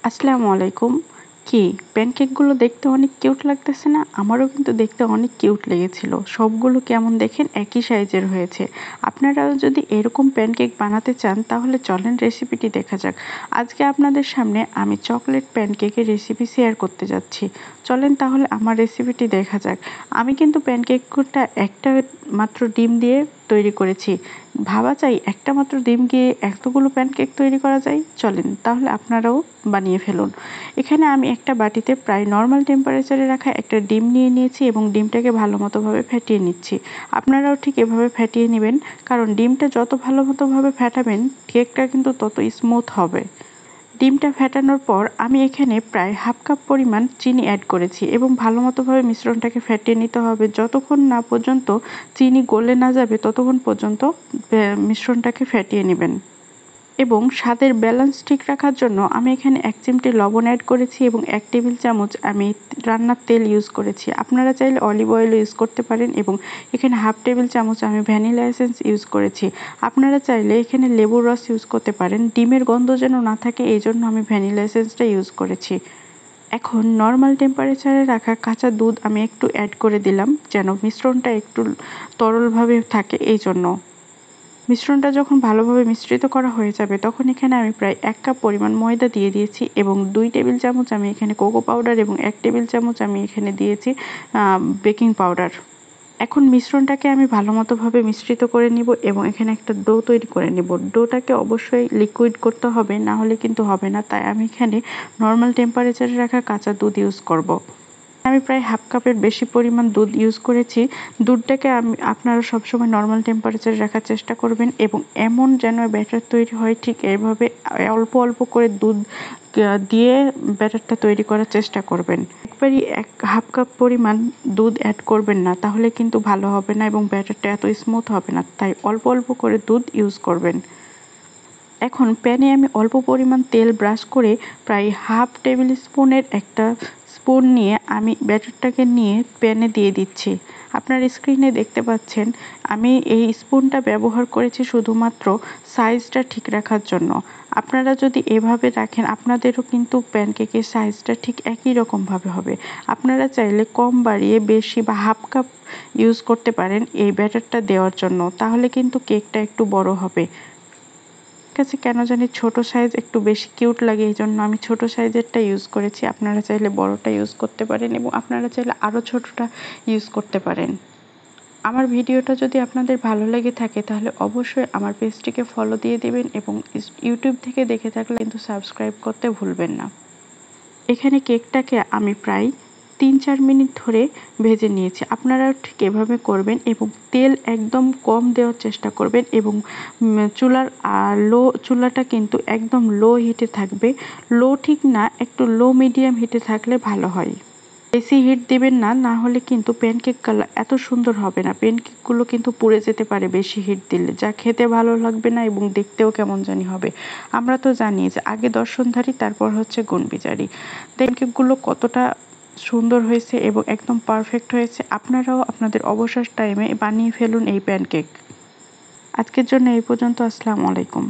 আসসালামু আলাইকুম। কি প্যানকেকগুলো দেখতে অনেক কিউট লাগতেছে না? আমারও কিন্তু দেখতে অনেক কিউট লেগেছিল। সবগুলো কেমন দেখেন একই সাইজের হয়েছে। আপনারাও যদি এরকম প্যানকেক বানাতে চান তাহলে চলেন রেসিপিটি দেখা যাক। আজকে আপনাদের সামনে আমি চকলেট প্যানকেকের রেসিপি শেয়ার করতে যাচ্ছি। চলেন তাহলে আমার রেসিপিটি দেখা যাক। আমি কিন্তু প্যানকেকটা একটা মাত্র ডিম দিয়ে তৈরি করেছি। ভাবা যায় একটা মাত্র ডিম দিয়ে এতগুলো প্যানকেক তৈরি করা যায়? চলেন তাহলে আপনারাও বানিয়ে ফেলুন। এখানে আমি একটা বাটিতে প্রায় নর্মাল টেম্পারেচারে রাখা একটা ডিম নিয়ে নিয়েছি এবং ডিমটাকে ভালো মতোভাবে ফেটিয়ে নিচ্ছি। আপনারাও ঠিক এভাবে ফেটিয়ে নেবেন, কারণ ডিমটা যত ভালো মতোভাবে ফেটাবেন কেকটা কিন্তু তত স্মুথ হবে। ডিমটা ফেটানোর পর আমি এখানে প্রায় হাফ কাপ পরিমাণ চিনি অ্যাড করেছি এবং ভালো মতোভাবে মিশ্রণটাকে ফেটিয়ে নিতে হবে। যতক্ষণ না পর্যন্ত চিনি গলে না যাবে ততক্ষণ পর্যন্ত মিশ্রণটাকে ফেটিয়ে নেবেন। এবং স্বাদের ব্যালেন্স ঠিক রাখার জন্য আমি এখানে ১ চিমটি লবণ অ্যাড করেছি এবং ১ টেবিল চামচ আমি রান্নার তেল ইউজ করেছি। আপনারা চাইলে অলিভ অয়েলও ইউজ করতে পারেন এবং এখানে হাফ টেবিল চামচ আমি ভ্যানিলা এসেন্স ইউজ করেছি। আপনারা চাইলে এখানে লেবুর রস ইউজ করতে পারেন। ডিমের গন্ধ যেন না থাকে এইজন্য আমি ভ্যানিলা এসেন্সটা ইউজ করেছি। এখন নর্মাল টেম্পারেচারে রাখা কাঁচা দুধ আমি একটু অ্যাড করে দিলাম যেন মিশ্রণটা একটু তরলভাবে থাকে এইজন্য। মিশ্রণটা যখন ভালোভাবে মিশ্রিত করা হয়ে যাবে তখন এখানে আমি প্রায় ১ কাপ পরিমাণ ময়দা দিয়ে দিয়েছি এবং ২ টেবিল চামচ আমি এখানে কোকো পাউডার এবং ১ টেবিল চামচ আমি এখানে দিয়েছি বেকিং পাউডার। এখন মিশ্রণটাকে আমি ভালো মতোভাবে মিশ্রিত করে নিব এবং এখানে একটা ডো তৈরি করে নিব। ডোটাকে অবশ্যই লিকুইড করতে হবে, না হলে কিন্তু হবে না। তাই আমি এখানে নর্মাল টেম্পারেচারে রাখা কাঁচা দুধ ইউজ করব। আমি প্রায় হাফ কাপের বেশি পরিমাণ দুধ ইউজ করেছি। দুধটাকে আপনারা সবসময় নর্মাল টেম্পারেচারে রাখার চেষ্টা করবেন এবং এমন যেন ব্যাটার তৈরি হয় ঠিক এভাবে অল্প অল্প করে দুধ দিয়ে ব্যাটারটা তৈরি করার চেষ্টা করবেন। একবারই হাফ কাপ পরিমাণ দুধ অ্যাড করবেন না, তাহলে কিন্তু ভালো হবে না এবং ব্যাটারটা এত স্মুথ হবে না। তাই অল্প অল্প করে দুধ ইউজ করবেন। এখন প্যানে আমি অল্প পরিমাণ তেল ব্রাশ করে প্রায় হাফ টেবিল স্পুনের একটা স্পুন নিয়ে আমি ব্যাটারটাকে নিয়ে প্যানে দিয়ে দিচ্ছি। আপনার স্ক্রিনে দেখতে পাচ্ছেন আমি এই স্পুনটা ব্যবহার করেছি শুধুমাত্র সাইজটা ঠিক রাখার জন্য। আপনারা যদি এভাবে রাখেন আপনাদেরও কিন্তু প্যানকেকের সাইজটা ঠিক একই রকমভাবে হবে। আপনারা চাইলে কম বাড়িয়ে বেশি বা হাফ কাপ ইউজ করতে পারেন এই ব্যাটারটা দেওয়ার জন্য, তাহলে কিন্তু কেকটা একটু বড় হবে। কাছে কেন জানি ছোট সাইজ একটু বেশি কিউট লাগে, এই জন্য আমি ছোট সাইজেরটা ইউজ করেছি। আপনারা চাইলে বড়টা ইউজ করতে পারেন এবং আপনারা চাইলে আরও ছোটটা ইউজ করতে পারেন। আমার ভিডিওটা যদি আপনাদের ভালো লেগে থাকে তাহলে অবশ্যই আমার পেজটিকে ফলো দিয়ে দেবেন এবং ইউটিউব থেকে দেখে থাকলে কিন্তু সাবস্ক্রাইব করতে ভুলবেন না। এখানে কেকটাকে আমি প্রায় ৩-৪ মিনিট ধরে ভেজে নিয়েছি। আপনারাও ঠিক এভাবে করবেন এবং তেল একদম কম দেওয়ার চেষ্টা করবেন এবং চুলাটা কিন্তু একদম লো হিটে থাকবে। লো ঠিক না, একটু লো মিডিয়াম হিটে থাকলে ভালো হয়। বেশি হিট দিবেন না, না হলে কিন্তু প্যানকেক কালার এত সুন্দর হবে না। প্যানকেকগুলো কিন্তু পুড়ে যেতে পারে বেশি হিট দিলে, যা খেতে ভালো লাগবে না এবং দেখতেও কেমন জানি হবে। আমরা তো জানি যে আগে দর্শনধারী তারপর হচ্ছে গুণবিচারী। প্যানকেকগুলো কতটা সুন্দর হয়েছে এবং একদম পারফেক্ট হয়েছে। আপনারাও আপনাদের অবসর টাইমে বানিয়ে ফেলুন এই প্যানকেক। আজকের জন্য এই পর্যন্ত। আসসালামু আলাইকুম।